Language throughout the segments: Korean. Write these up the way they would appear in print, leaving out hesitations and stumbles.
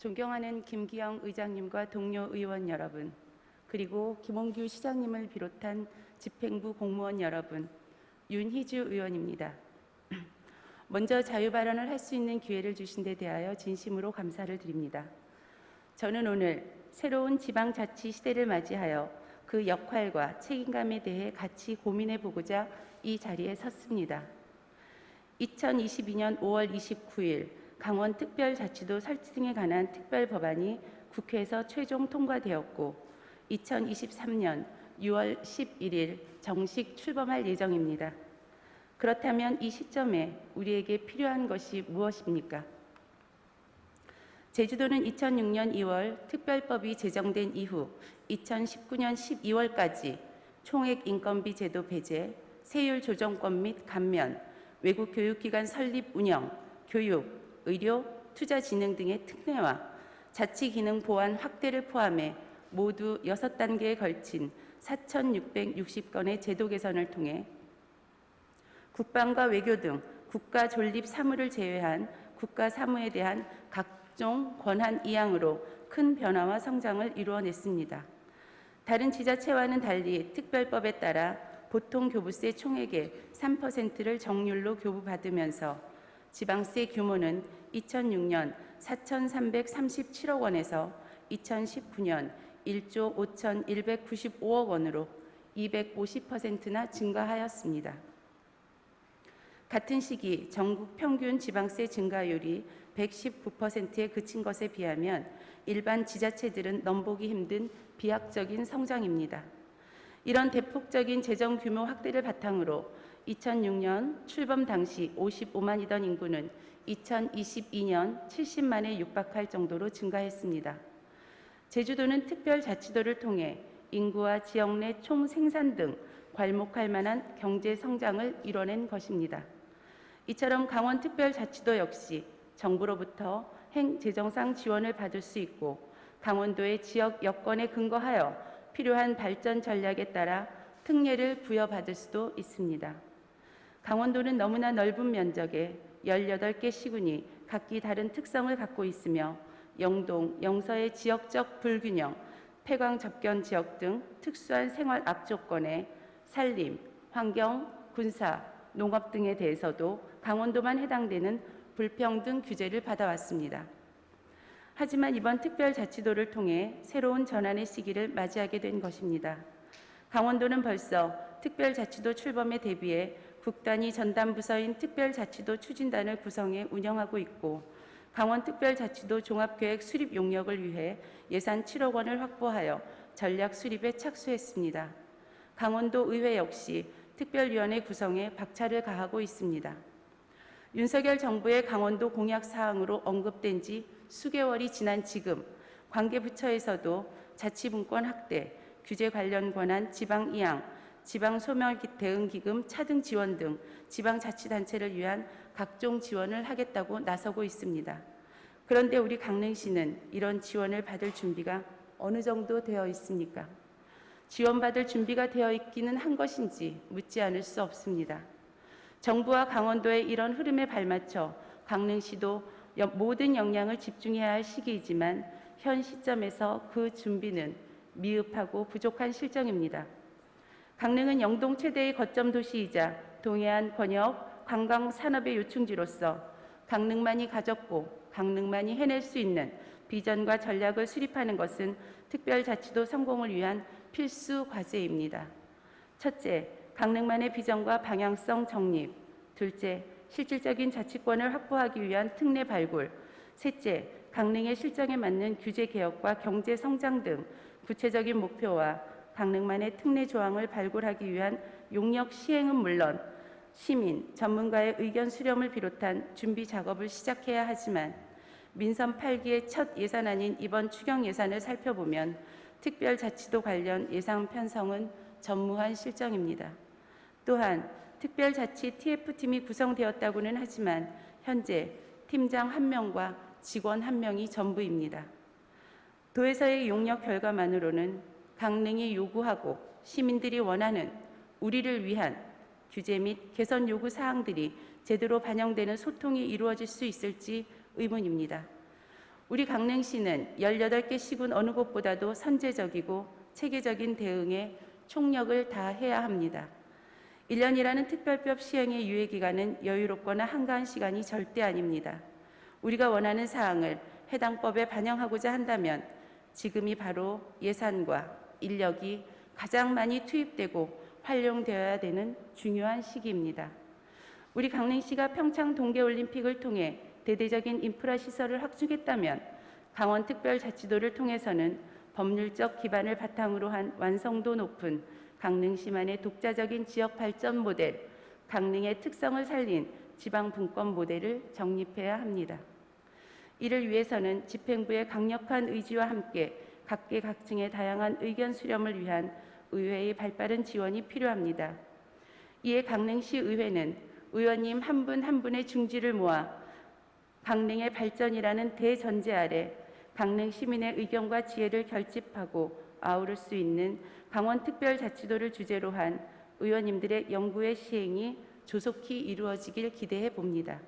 존경하는 김기영 의장님과 동료 의원 여러분, 그리고 김홍규 시장님을 비롯한 집행부 공무원 여러분, 윤희주 의원입니다. 먼저 자유발언을 할 수 있는 기회를 주신 데 대하여 진심으로 감사를 드립니다. 저는 오늘 새로운 지방자치 시대를 맞이하여 그 역할과 책임감에 대해 같이 고민해 보고자 이 자리에 섰습니다. 2022년 5월 29일 강원특별자치도 설치 등에 관한 특별법안이 국회에서 최종 통과되었고 2023년 6월 11일 정식 출범할 예정입니다. 그렇다면 이 시점에 우리에게 필요한 것이 무엇입니까? 제주도는 2006년 2월 특별법이 제정된 이후 2019년 12월까지 총액 인건비 제도 배제, 세율 조정권 및 감면, 외국 교육기관 설립 운영, 교육, 의료, 투자진흥 등의 특례와 자치기능 보완 확대를 포함해 모두 6단계에 걸친 4,660건의 제도 개선을 통해 국방과 외교 등 국가 존립 사무를 제외한 국가 사무에 대한 각종 권한 이양으로 큰 변화와 성장을 이루어냈습니다. 다른 지자체와는 달리 특별법에 따라 보통 교부세 총액의 3%를 정률로 교부받으면서 지방세 규모는 2006년 4,337억 원에서 2019년 1조 5,195억 원으로 250%나 증가하였습니다. 같은 시기 전국 평균 지방세 증가율이 119%에 그친 것에 비하면 일반 지자체들은 넘보기 힘든 비약적인 성장입니다. 이런 대폭적인 재정 규모 확대를 바탕으로 2006년 출범 당시 55만이던 인구는 2022년 70만에 육박할 정도로 증가했습니다. 제주도는 특별자치도를 통해 인구와 지역 내 총생산 등 괄목할 만한 경제 성장을 이뤄낸 것입니다. 이처럼 강원특별자치도 역시 정부로부터 행재정상 지원을 받을 수 있고 강원도의 지역 여건에 근거하여 필요한 발전 전략에 따라 특례를 부여받을 수도 있습니다. 강원도는 너무나 넓은 면적에 18개 시군이 각기 다른 특성을 갖고 있으며 영동, 영서의 지역적 불균형, 폐광 접견 지역 등 특수한 생활 악조건에 산림, 환경, 군사, 농업 등에 대해서도 강원도만 해당되는 불평등 규제를 받아왔습니다. 하지만 이번 특별자치도를 통해 새로운 전환의 시기를 맞이하게 된 것입니다. 강원도는 벌써 특별자치도 출범에 대비해 국단위 전담부서인 특별자치도 추진단을 구성해 운영하고 있고 강원특별자치도 종합계획 수립 용역을 위해 예산 7억 원을 확보하여 전략 수립에 착수했습니다. 강원도 의회 역시 특별위원회 구성에 박차를 가하고 있습니다. 윤석열 정부의 강원도 공약 사항으로 언급된 지 수개월이 지난 지금 관계부처에서도 자치분권 확대, 규제 관련 권한 지방 이양, 지방 소멸 대응 기금 차등 지원 등 지방자치단체를 위한 각종 지원을 하겠다고 나서고 있습니다. 그런데 우리 강릉시는 이런 지원을 받을 준비가 어느 정도 되어 있습니까? 지원받을 준비가 되어 있기는 한 것인지 묻지 않을 수 없습니다. 정부와 강원도의 이런 흐름에 발맞춰 강릉시도 모든 역량을 집중해야 할 시기이지만 현 시점에서 그 준비는 미흡하고 부족한 실정입니다. 강릉은 영동 최대의 거점 도시이자 동해안 권역 관광 산업의 요충지로서 강릉만이 가졌고 강릉만이 해낼 수 있는 비전과 전략을 수립하는 것은 특별자치도 성공을 위한 필수 과제입니다. 첫째, 강릉만의 비전과 방향성 정립. 둘째, 실질적인 자치권을 확보하기 위한 특례 발굴. 셋째, 강릉의 실정에 맞는 규제 개혁과 경제 성장 등 구체적인 목표와 강릉만의 특례 조항을 발굴하기 위한 용역 시행은 물론 시민, 전문가의 의견 수렴을 비롯한 준비 작업을 시작해야 하지만 민선 8기의 첫 예산안인 이번 추경 예산을 살펴보면 특별자치도 관련 예산 편성은 전무한 실정입니다. 또한 특별자치 TF팀이 구성되었다고는 하지만 현재 팀장 1명과 직원 1명이 전부입니다. 도에서의 용역 결과만으로는 강릉이 요구하고 시민들이 원하는 우리를 위한 규제 및 개선 요구 사항들이 제대로 반영되는 소통이 이루어질 수 있을지 의문입니다. 우리 강릉시는 18개 시군 어느 곳보다도 선제적이고 체계적인 대응에 총력을 다해야 합니다. 1년이라는 특별법 시행의 유예기간은 여유롭거나 한가한 시간이 절대 아닙니다. 우리가 원하는 사항을 해당 법에 반영하고자 한다면 지금이 바로 예산과 인력이 가장 많이 투입되고 활용되어야 되는 중요한 시기입니다. 우리 강릉시가 평창 동계올림픽을 통해 대대적인 인프라 시설을 확충했다면 강원특별자치도를 통해서는 법률적 기반을 바탕으로 한 완성도 높은 강릉시만의 독자적인 지역 발전 모델, 강릉의 특성을 살린 지방 분권 모델을 정립해야 합니다. 이를 위해서는 집행부의 강력한 의지와 함께 각계각층의 다양한 의견 수렴을 위한 의회의 발빠른 지원이 필요합니다. 이에 강릉시 의회는 의원님 한 분 한 분의 중지를 모아 강릉의 발전이라는 대전제 아래 강릉 시민의 의견과 지혜를 결집하고 아우를 수 있는 강원특별자치도를 주제로 한 의원님들의 연구의 시행이 조속히 이루어지길 기대해 봅니다.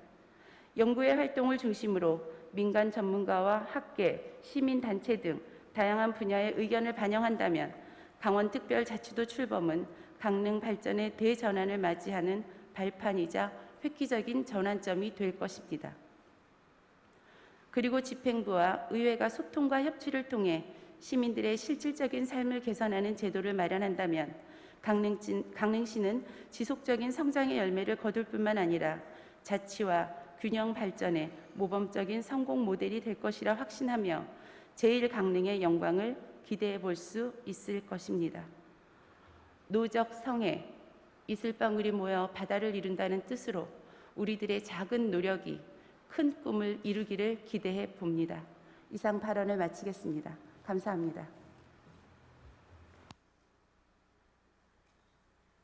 연구의 활동을 중심으로 민간 전문가와 학계, 시민단체 등 다양한 분야의 의견을 반영한다면 강원특별자치도 출범은 강릉 발전의 대전환을 맞이하는 발판이자 획기적인 전환점이 될 것입니다. 그리고 집행부와 의회가 소통과 협치를 통해 시민들의 실질적인 삶을 개선하는 제도를 마련한다면 강릉시는 지속적인 성장의 열매를 거둘 뿐만 아니라 자치와 균형 발전의 모범적인 성공 모델이 될 것이라 확신하며 제1강릉의 영광을 기대해 볼 수 있을 것입니다. 노적 성애, 이슬방울이 모여 바다를 이룬다는 뜻으로 우리들의 작은 노력이 큰 꿈을 이루기를 기대해 봅니다. 이상 발언을 마치겠습니다. 감사합니다.